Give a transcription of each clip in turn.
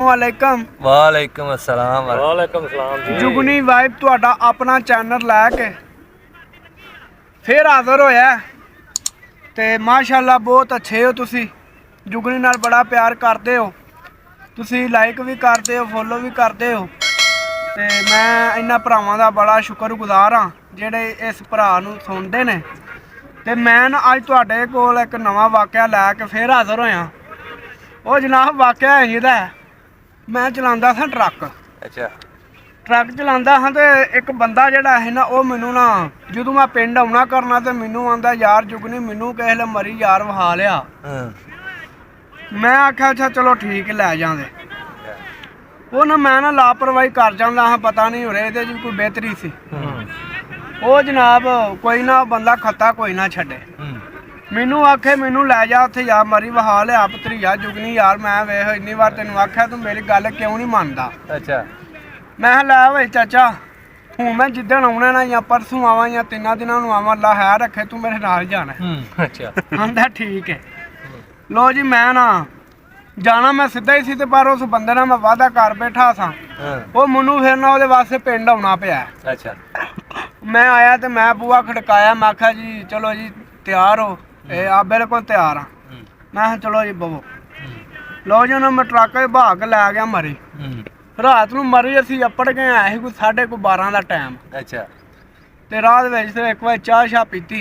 वालेकुम। वालेकुम अस्सलाम। वालेकुम सलाम जी। जुगनी वाइब तुहाडा अपना चैनल लैके फिर हाज़र होया ते माशाअल्लाह बहुत अच्छे हो तुसी। जुगनी नाल बड़ा प्यार करते हो तुसी, लाइक भी करते हो, फॉलो भी करते हो ते मैं इन्हां भरावां दा बड़ा शुक्रगुजार हाँ जेह्ड़े इस भरा नूं सुनदे ने। ते मैं ना अज तुहाडे कोल एक नवां वाकया लैके फिर हाज़र होया। ਉਹ जनाब वाकया ਇਹਦਾ मैं चलांदा था ट्रक। अच्छा। ट्रक चलांदा हाँ तो एक बंदा जिहड़ा है ना वो मैनू ना ਜਦੋਂ मैं पिंड आउणा करना तो मैनू आंदा यार जुगनी मैनू किसे ले मरी यार वहा लिया। मैं आख्या अच्छा चलो ठीक लै जांदे। वो ना मैं ना लापरवाही कर जांदा हाँ, पता नहीं हो रहा ਇਹਦੇ 'ਚ कोई बेहतरी सी। ਉਹ जनाब कोई ना बंदा खत्ता कोई ना छड्डे। मैनू आखे मैनू लै जा उत्थे यार मरी वहा लिया भतरीआ जुगनी यार मैं वेख इन्नी बार तेनू आख्या तू मेरी गल क्यों नहीं मनदा। अच्छा। मैं लै भाई चाचा हूँ मैं जिद्दन आना ना या परसों आवा या 3 दिनों नूं आवा, अल्लाह है रखे तू मेरे नाल जाना। अच्छा। आंदा ठीक है। लो जी मैं ना जाना मैं सीधा ही सी ते पर उस बंदे नाल मैं वादा कर बैठा सा वो मैनू फिर ना ਉਹਦੇ वास्ते पिंड आउणा पिया। अच्छा। मैं आया तो मैं बूआ खड़काया, मैं आख्या जी चलो जी तैयार हो? आ बिल्कुल तैयार हाँ। मैं चलो जी बवो। लो जी उन्होंने मैं ट्रक बहा के लै गया मरी। रात नूं मरी असीं अप्पड़ के आए कोई 12:30 का टाइम। अच्छा। ते रात विच ते एक बार चाह शाह पीती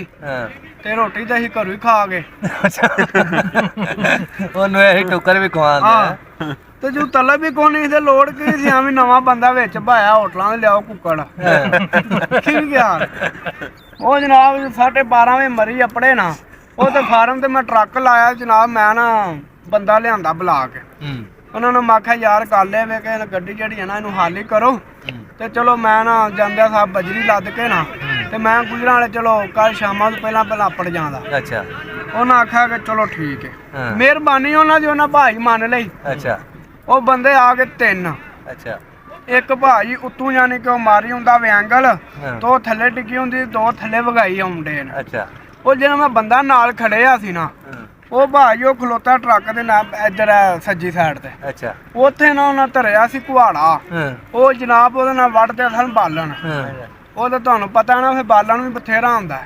ते रोटी तो असीं घरों ही खा गए। ਉਹਨੂੰ ਇਹ ਟੁੱਕਰ ਵੀ ਖਵਾਉਂਦੇ ते जो तलब भी कोई नहीं ते लोड़ की सी भी नवां बंदा विच भाया होटलां दे लियाओ कुक्कड़ ठीक यार। ਉਹ जनाब 12:30 वजे मरी अपड़े ना ਉਹ ਤੇ ਫਾਰਮ ਤੇ ਮੈਂ ਟਰੱਕ ਲਾਇਆ जनाब। मैं ना ਬੰਦਾ ਲਿਆਂਦਾ ਬੁਲਾ ਕੇ ਉਹਨਾਂ ਨੂੰ ਮੈਂ ਆਖਿਆ ਯਾਰ ਗੱਲ ਇਹ ਵੇ ਕਿ ਗੱਡੀ ਜਿਹੜੀ ਹੈ ਨਾ ਇਹਨੂੰ ਹਾਲੀ ਕਰੋ ਤੇ ਚਲੋ ਮੈਂ ਨਾ ਜਾਂਦਿਆਂ ਸਾਹਿਬ ਬਜਰੀ ਲੱਦ ਕੇ ਨਾ ਤੇ ਮੈਂ ਗੁਜਰਾਂ ਵਾਲੇ ਚਲੋ ਕੱਲ ਸ਼ਾਮਾਂ ਤੋਂ ਪਹਿਲਾਂ ਆਪੜ ਜਾਂਦਾ। ਅੱਛਾ। ਉਹਨਾਂ ਆਖਿਆ ਕਿ ਚਲੋ ਠੀਕ ਹੈ, ਮਿਹਰਬਾਨੀ ਉਹਨਾਂ ਦੀ, ਉਹਨਾਂ ਭਾਈ ਮੰਨ ਲਈ। ਅੱਛਾ। ਉਹ ਬੰਦੇ ਆ ਗਏ 3। ਅੱਛਾ। ਇੱਕ ਭਾਜੀ ਉੱਤੋਂ ਯਾਨੀ ਕਿ ਉਹ ਮਾਰੀ ਹੁੰਦਾ ਵਿਅੰਗਲ ਤੋਂ ਥੱਲੇ ਟਿੱਕੀ ਹੁੰਦੀ, 2 ਥੱਲੇ ਵਗਾਈ ਆਉਂਦੇ ਨੇ। ਅੱਛਾ। ਉਹ ਜਿਹੜਾ ਮੈਂ ਬੰਦਾ ਨਾਲ ਖੜਿਆ ਸੀ ਨਾ ਉਹ ਭਾਜੀ ਉਹ ਖਲੋਤਾ ਟਰੱਕ ਦੇ ਨਾਲ ਇੱਧਰ ਸੱਜੀ ਸਾਈਡ ਤੇ। ਅੱਛਾ। ਉੱਥੇ ਨਾ ਉਹਨਾਂ ਧਰਿਆ ਸੀ ਕੁਹਾੜਾ। ਉਹ ਜਨਾਬ ਉਹਦੇ ਨਾਲ ਵੱਢਦੇ ਸਨ ਬਾਲਣ। ਉਹ ਤਾਂ ਤੁਹਾਨੂੰ ਪਤਾ ਨਾ ਫਿਰ ਬਾਲਣ ਵੀ ਬਥੇਰਾ ਹੁੰਦਾ।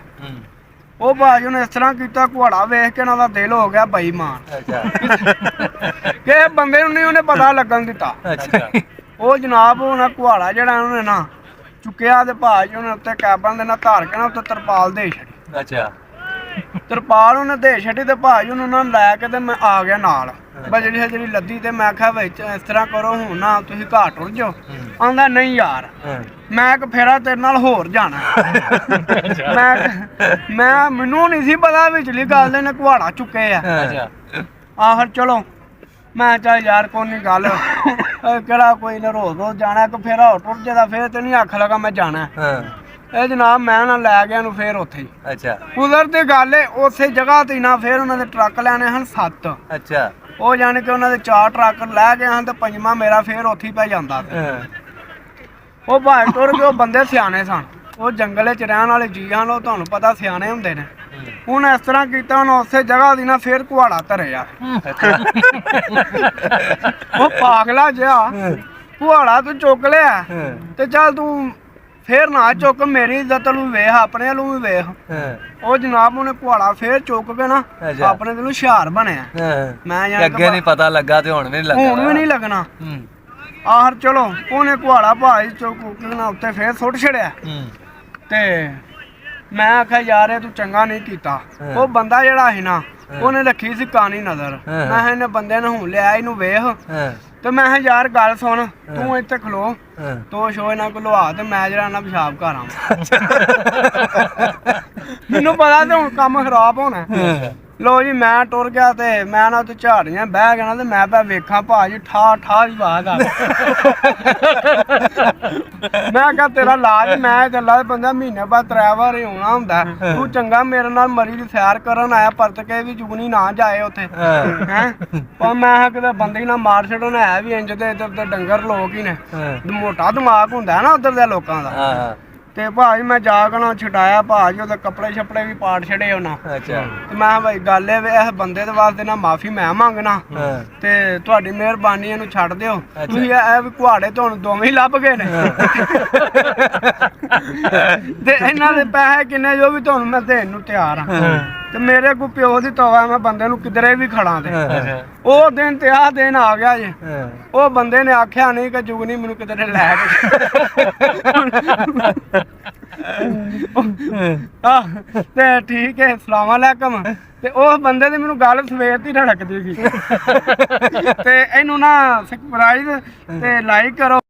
ਉਹ ਭਾਜੀ ਉਹਨੇ ਇਸ ਤਰ੍ਹਾਂ ਕੀਤਾ ਕੁਹਾੜਾ ਵੇਖ ਕੇ ਨਾ ਉਹਦਾ ਦਿਲ ਹੋ ਗਿਆ ਬੇਈਮਾਨ। ਅੱਛਾ। ਕਿ ਬੰਦੇ ਨੂੰ ਨਹੀਂ ਉਹਨੇ ਪਤਾ ਲੱਗਣ ਦਿੱਤਾ। ਅੱਛਾ। ਉਹ ਜਨਾਬ ਉਹਨਾਂ ਕੁਹਾੜਾ ਜਿਹੜਾ ਉਹਨੇ ਨਾ ਚੁੱਕਿਆ ਤੇ ਭਾਜੀ ਉਹਨੇ ਉੱਤੇ ਕੈਬਨ ਦੇ ਨਾਲ ਧਾਰ ਕੇ ਨਾ ਉੱਤੇ ਤਰਪਾਲ ਦੇ ਛੱਡੀ। ਅੱਛਾ। ਤਰਪਾਲ ਉਹਨੇ ਦੇ ਛੱਡੀ ਤੇ ਭਾਜੀ ਉਹਨੂੰ ਉਹਨਾਂ ਨੂੰ ਲੈ ਕੇ ਤੇ ਮੈਂ ਆ ਗਿਆ ਨਾਲ ਜਿਹੜੀ ਲੱਦੀ ਤੇ ਮੈਂ ਆਖਿਆ ਵਿੱਚ ਇਸ ਤਰ੍ਹਾਂ ਕਰੋ ਹੁਣ ਨਾ ਤੁਸੀਂ ਘਾਟ ਉੜ ਜਾਓ। ਆਂਦਾ ਨਹੀਂ ਯਾਰ ਮੈਂ ਇੱਕ ਫੇਰਾ ਤੇਰੇ ਨਾਲ ਹੋਰ ਜਾਣਾ। ਮੈਂ ਮੈਨੂੰ ਨਹੀਂ ਸੀ ਪਤਾ ਵਿਚਲੀ ਗੱਲ ਦੇ ਨੇ ਕੁਹਾੜਾ ਚੁੱਕੇ ਆ। ਆਖਰ ਚਲੋ ਮੈਂ ਚੱਲ ਯਾਰ ਕੋਈ ਨਹੀਂ ਗੱਲ ਕਿਹੜਾ ਕੋਈ ਨਾ ਰੋਜ਼ ਜਾਣਾ ਇੱਕ ਫੇਰਾ ਹੋਰ ਟੁੱਟ ਜਾਦਾ ਫਿਰ ਤੇ ਨਹੀਂ ਆਖ ਲਗਾ ਮੈਂ ਜਾਣਾ। ਇਹ ਜਨਾਬ ਮੈਂ ਨਾ ਲੈ ਗਿਆ ਨੂੰ ਫਿਰ ਉੱਥੇ ਹੀ। ਅੱਛਾ। ਕੁਦਰਤੀ ਗੱਲ ਏ ਉਸੇ ਜਗ੍ਹਾ ਤੇ ਨਾ ਫਿਰ ਉਹਨਾਂ ਦੇ ਟਰੱਕ ਲੈਣੇ ਹਨ 7। ਅੱਛਾ। ਉਹ ਜਾਣੀ ਕਿ ਉਹਨਾਂ ਦੇ 4 ਟਰੱਕ ਲੈ ਗਏ ਹਨ ਤੇ 5ਵਾਂ ਮੇਰਾ ਫਿਰ ਉੱਥੇ ਹੀ ਪੈ ਜਾਂਦਾ ਸੀ। ਉਹ ਭਾਈ ਟੁਰ ਕੇ ਉਹ ਬੰਦੇ ਸਿਆਣੇ ਸਨ, ਉਹ ਜੰਗਲ 'ਚ ਰਹਿਣ ਵਾਲੇ ਜੀ ਹਨ, ਉਹ ਤੁਹਾਨੂੰ ਪਤਾ ਸਿਆਣੇ ਹੁੰਦੇ ਨੇ। ਉਹਨੇ ਇਸ ਤਰ੍ਹਾਂ ਕੀਤਾ ਉਹਨੇ ਉਸੇ ਜਗ੍ਹਾ ਦੀ ਨਾ ਫਿਰ ਕੁਹਾੜਾ ਧਰਿਆ। ਉਹ ਪਾਗਲਾ ਜਿਹਾ ਕੁਹਾੜਾ ਤੂੰ ਚੁੱਕ ਲਿਆ ਤੇ ਚੱਲ ਤੂੰ ਫਿਰ ਨਾ ਚੁੱਕ, ਮੇਰੀ ਇੱਜ਼ਤ ਨੂੰ ਵੇਖ ਆਪਣੇ ਵੱਲੋਂ ਵੀ ਵੇਖ। ਉਹ ਜਨਾਬ ਉਹਨੇ ਕੁਹਾੜਾ ਫਿਰ ਚੁੱਕ ਕੇ ਨਾ ਆਪਣੇ ਵੱਲੋਂ ਹੁਸ਼ਿਆਰ ਬਣਿਆ। ਮੈਂ ਅੱਗੇ ਨਹੀਂ ਪਤਾ ਲੱਗਾ ਤੇ ਹੁਣ ਵੀ ਨਹੀਂ ਲੱਗਣਾ। ਆਖਰ ਚਲੋ ਉਹਨੇ ਕੁਹਾੜਾ ਭਾਈ ਚੁੱਕ ਕੇ ਨਾ ਉੱਤੇ ਫਿਰ ਸੁੱਟ ਛੜਿਆ ਤੇ ਮੈਂ ਆਖਿਆ ਯਾਰ ਇਹ ਤੂੰ ਚੰਗਾ ਨਹੀਂ ਕੀਤਾ। ਉਹ ਬੰਦਾ ਜਿਹੜਾ ਸੀ ਨਾ ਉਹਨੇ ਰੱਖੀ ਸੀ ਕਾਣੀ ਨਜ਼ਰ। ਮੈਂ ਇਹਨੇ ਬੰਦੇ ਨੂੰ ਹੁਣ ਲਿਆ ਇਹਨੂੰ ਵੇਖ ਤੇ ਮੈਂ ਕਿਹਾ ਯਾਰ ਗੱਲ ਸੁਣ ਤੂੰ ਇੱਥੇ ਖਲੋ ਤੋ ਸ਼ੋਏ ਨਾ ਕੋਲ ਆ ਤੇ ਮੈਂ ਜਿਹੜਾ ਨਾ ਪਿਸ਼ਾਬ ਘਰ ਆਵਾਂ। ਮੈਨੂੰ ਪਤਾ ਤੇ ਹੁਣ ਕੰਮ ਖਰਾਬ ਹੋਣਾ। लो जी मैं टुर गया तो मैं ना उत्ते झाड़ियां बह गया तो मैं पे वेखा भाजी ठा ठा ही बात आ मैं क्या तेरा लाज मैं चला बंदा महीने बाद 3 बार ही होना हुंदा तू चंगा मेरे नाल मरी दी सैर करन आया परत के भी जुगनी ना जाए उत्थे हैं पर मैं किते बंदे ना मार छड़न है भी इंज ते इधर ते डंगर लोग ही ने मोटा दिमाग हुंदा है ना उधर दे लोकां दा ਤੇ ਭਾਜੀ ਮੈਂ ਜਾ ਕੇ ਨਾ ਛਡਾਇਆ ਭਾਜੀ, ਉਹਦੇ ਕੱਪੜੇ ਛਪੜੇ ਵੀ ਪਾੜ ਛੜੇ ਉਹਨਾਂ। ਅੱਛਾ ਤੇ ਮੈਂ ਭਾਈ ਗੱਲ ਇਹ ਵੇ ਇਸ ਬੰਦੇ ਦੇ ਵਾਸਤੇ ਨਾ ਮਾਫੀ ਮੈਂ ਮੰਗਣਾ ਹਾਂ ਤੇ ਤੁਹਾਡੀ ਮਿਹਰਬਾਨੀ ਇਹਨੂੰ ਛੱਡ ਦਿਓ। ਤੁਸੀਂ ਇਹ ਵੀ ਕੁਹਾੜੇ ਤੁਹਾਨੂੰ ਦੋਵੇਂ ਹੀ ਲੱਭ ਗਏ ਨੇ ਤੇ ਇਹਨਾਂ ਦੇ ਪੈਸੇ ਕਿੰਨੇ ਜੋ ਵੀ ਤੁਹਾਨੂੰ ਮੈਂ ਦੇਣ ਨੂੰ ਤਿਆਰ ਆ। ਤੇ ਮੇਰੇ ਕੋ ਪਿਓ ਦੀ ਤੋਵਾ, ਮੈਂ ਬੰਦੇ ਨੂੰ ਕਿਧਰੇ ਵੀ ਖੜਾ ਤੇ ਉਹ ਦਿਨ ਤੇ ਆਹ ਦਿਨ ਆ ਗਿਆ ਜੇ। ਉਹ ਬੰਦੇ ਨੇ ਆਖਿਆ ਨਹੀਂ ਕਿ ਜੁਗਨੀ ਮੈਨੂੰ ਕਿਧਰੇ ਲੈ ਕੇ ਤੇ ਠੀਕ ਹੈ ਸਲਾਮ ਅਲੈਕਮ। ਤੇ ਉਸ ਬੰਦੇ ਦੀ ਮੈਨੂੰ ਗੱਲ ਸਵੇਰ ਦੀ ਰੜਕਦੀ ਸੀ। ਤੇ ਇਹਨੂੰ ਨਾ ਸਬਸਕ੍ਰਾਈਬ ਤੇ ਲਾਈਕ ਕਰੋ।